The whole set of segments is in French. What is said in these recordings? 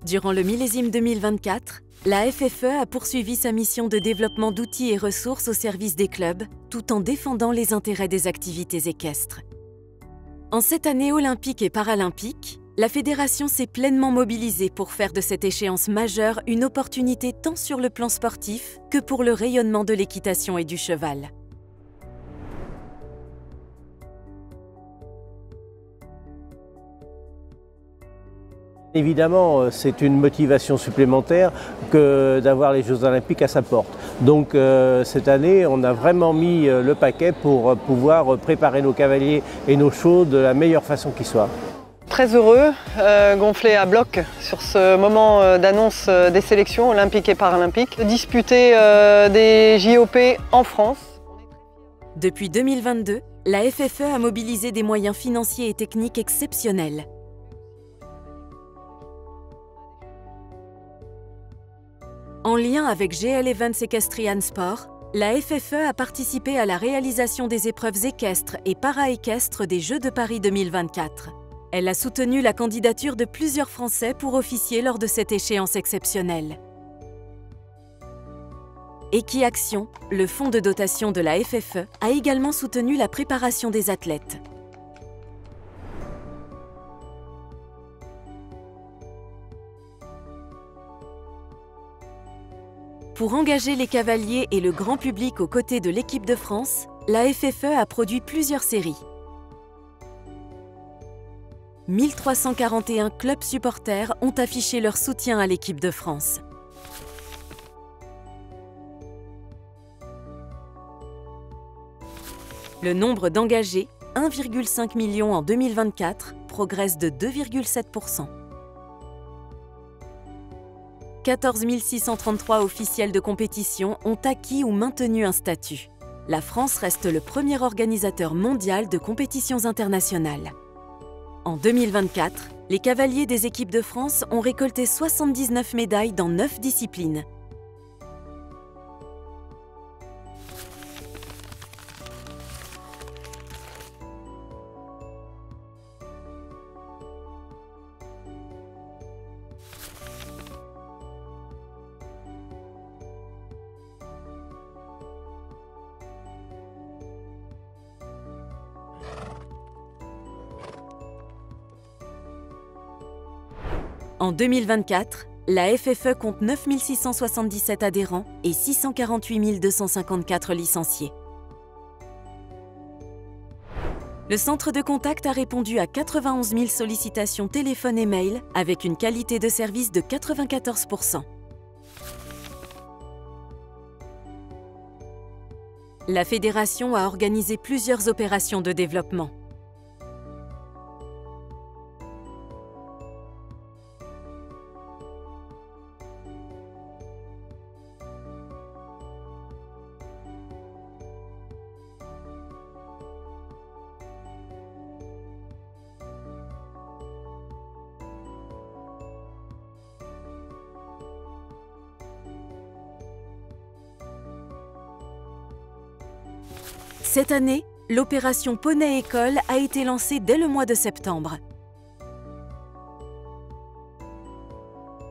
Durant le millésime 2024, la FFE a poursuivi sa mission de développement d'outils et ressources au service des clubs, tout en défendant les intérêts des activités équestres. En cette année olympique et paralympique, la fédération s'est pleinement mobilisée pour faire de cette échéance majeure une opportunité tant sur le plan sportif que pour le rayonnement de l'équitation et du cheval. Évidemment, c'est une motivation supplémentaire que d'avoir les Jeux Olympiques à sa porte. Donc cette année, on a vraiment mis le paquet pour pouvoir préparer nos cavaliers et nos chevaux de la meilleure façon qui soit. Très heureux, gonflé à bloc sur ce moment d'annonce des sélections olympiques et paralympiques, de disputer des JOP en France. Depuis 2022, la FFE a mobilisé des moyens financiers et techniques exceptionnels. En lien avec GL Events Equestrian Sport, la FFE a participé à la réalisation des épreuves équestres et para-équestres des Jeux de Paris 2024. Elle a soutenu la candidature de plusieurs Français pour officier lors de cette échéance exceptionnelle. Equiaction, le fonds de dotation de la FFE, a également soutenu la préparation des athlètes. Pour engager les cavaliers et le grand public aux côtés de l'équipe de France, la FFE a produit plusieurs séries. 1341 clubs supporters ont affiché leur soutien à l'équipe de France. Le nombre d'engagés, 1,5 million en 2024, progresse de 2,7%. 14 633 officiels de compétition ont acquis ou maintenu un statut. La France reste le premier organisateur mondial de compétitions internationales. En 2024, les cavaliers des équipes de France ont récolté 79 médailles dans 9 disciplines. En 2024, la FFE compte 9 677 adhérents et 648 254 licenciés. Le centre de contact a répondu à 91 000 sollicitations téléphone et mail avec une qualité de service de 94%. La fédération a organisé plusieurs opérations de développement. Cette année, l'opération Poney École a été lancée dès le mois de septembre.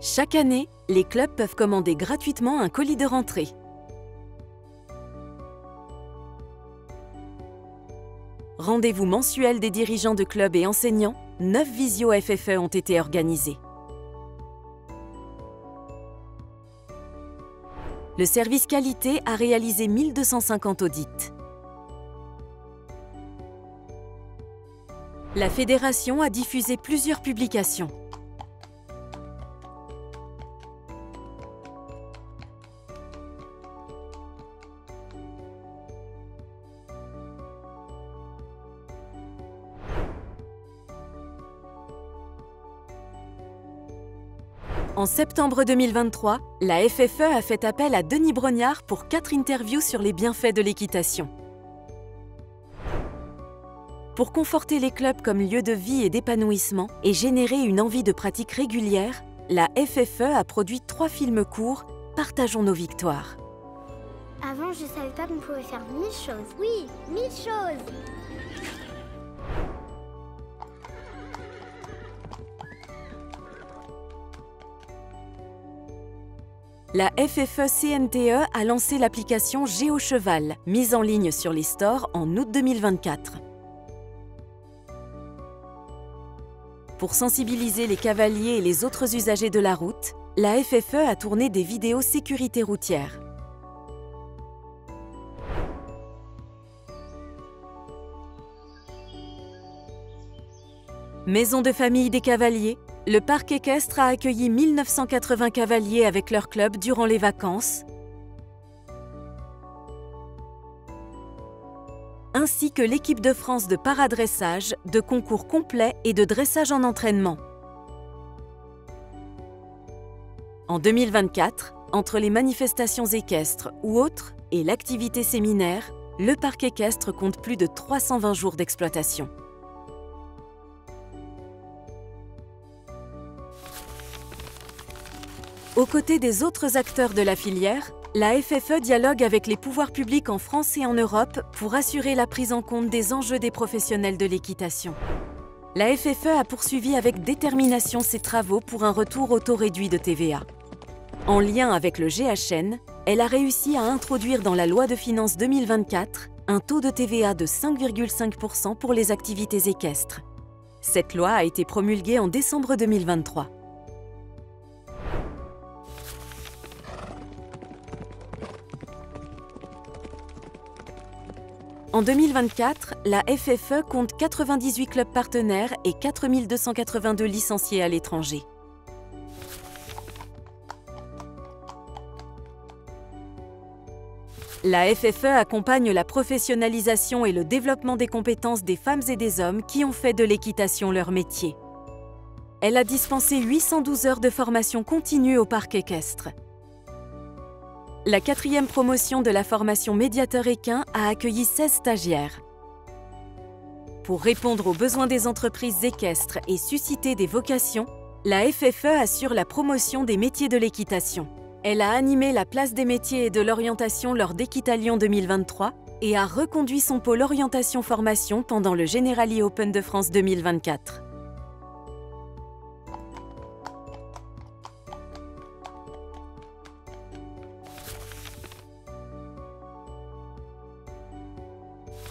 Chaque année, les clubs peuvent commander gratuitement un colis de rentrée. Rendez-vous mensuel des dirigeants de clubs et enseignants, 9 visio FFE ont été organisés. Le service qualité a réalisé 1250 audits. La fédération a diffusé plusieurs publications. En septembre 2023, la FFE a fait appel à Denis Brognard pour 4 interviews sur les bienfaits de l'équitation. Pour conforter les clubs comme lieu de vie et d'épanouissement et générer une envie de pratique régulière, la FFE a produit 3 films courts « Partageons nos victoires ». Avant, je savais pas qu'on pouvait faire 1000 choses. Oui, 1000 choses. la FFE-CNTE a lancé l'application GeoCheval, mise en ligne sur les stores en août 2024. Pour sensibiliser les cavaliers et les autres usagers de la route, la FFE a tourné des vidéos sécurité routière. Maison de famille des cavaliers, le parc équestre a accueilli 1980 cavaliers avec leur club durant les vacances, ainsi que l'équipe de France de paradressage, de concours complets et de dressage en entraînement. En 2024, entre les manifestations équestres ou autres et l'activité séminaire, le parc équestre compte plus de 320 jours d'exploitation. Aux côtés des autres acteurs de la filière, la FFE dialogue avec les pouvoirs publics en France et en Europe pour assurer la prise en compte des enjeux des professionnels de l'équitation. La FFE a poursuivi avec détermination ses travaux pour un retour au taux réduit de TVA. En lien avec le GHN, elle a réussi à introduire dans la loi de finances 2024 un taux de TVA de 5,5% pour les activités équestres. Cette loi a été promulguée en décembre 2023. En 2024, la FFE compte 98 clubs partenaires et 4 282 licenciés à l'étranger. La FFE accompagne la professionnalisation et le développement des compétences des femmes et des hommes qui ont fait de l'équitation leur métier. Elle a dispensé 812 heures de formation continue au parc équestre. La 4e promotion de la formation médiateur équin a accueilli 16 stagiaires. Pour répondre aux besoins des entreprises équestres et susciter des vocations, la FFE assure la promotion des métiers de l'équitation. Elle a animé la place des métiers et de l'orientation lors d'Equitalion 2023 et a reconduit son pôle orientation-formation pendant le Generali Open de France 2024.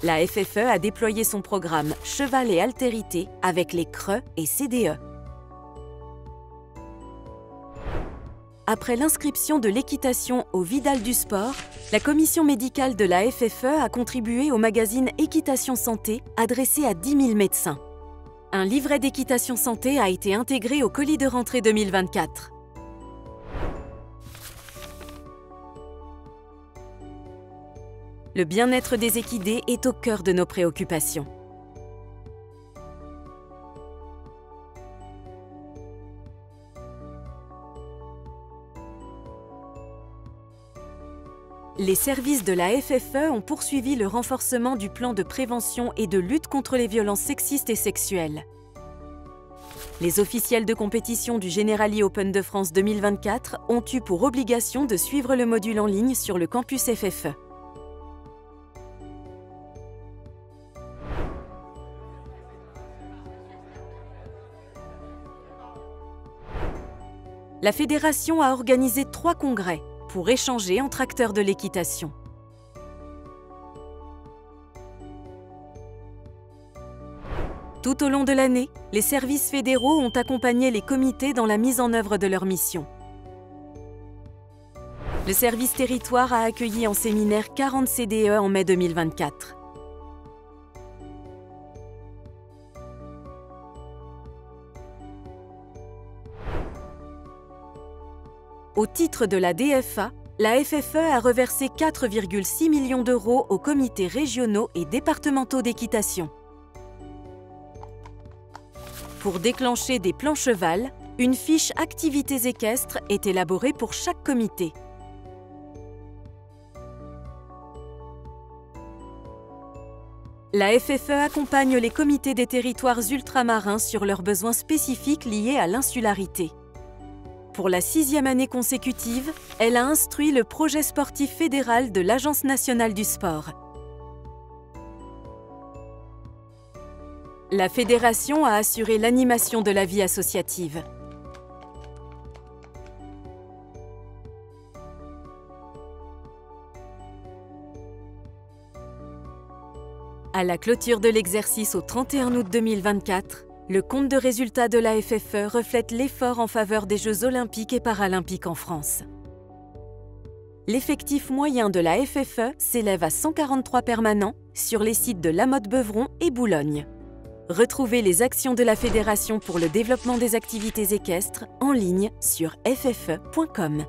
La FFE a déployé son programme Cheval et Altérité avec les CRE et CDE. Après l'inscription de l'équitation au Vidal du Sport, la commission médicale de la FFE a contribué au magazine Équitation Santé adressé à 10 000 médecins. Un livret d'équitation santé a été intégré au colis de rentrée 2024. Le bien-être des équidés est au cœur de nos préoccupations. Les services de la FFE ont poursuivi le renforcement du plan de prévention et de lutte contre les violences sexistes et sexuelles. Les officiels de compétition du Generali Open de France 2024 ont eu pour obligation de suivre le module en ligne sur le campus FFE. La fédération a organisé 3 congrès pour échanger entre acteurs de l'équitation. Tout au long de l'année, les services fédéraux ont accompagné les comités dans la mise en œuvre de leur mission. Le service territoire a accueilli en séminaire 40 CDE en mai 2024. Au titre de la DFA, la FFE a reversé 4,6 millions d'euros aux comités régionaux et départementaux d'équitation. Pour déclencher des plans cheval, une fiche activités équestres est élaborée pour chaque comité. La FFE accompagne les comités des territoires ultramarins sur leurs besoins spécifiques liés à l'insularité. Pour la 6e année consécutive, elle a instruit le projet sportif fédéral de l'Agence nationale du sport. La fédération a assuré l'animation de la vie associative. À la clôture de l'exercice au 31 août 2024, le compte de résultats de la FFE reflète l'effort en faveur des Jeux olympiques et paralympiques en France. L'effectif moyen de la FFE s'élève à 143 permanents sur les sites de La Motte-Beuvron et Boulogne. Retrouvez les actions de la Fédération pour le développement des activités équestres en ligne sur ppe.com.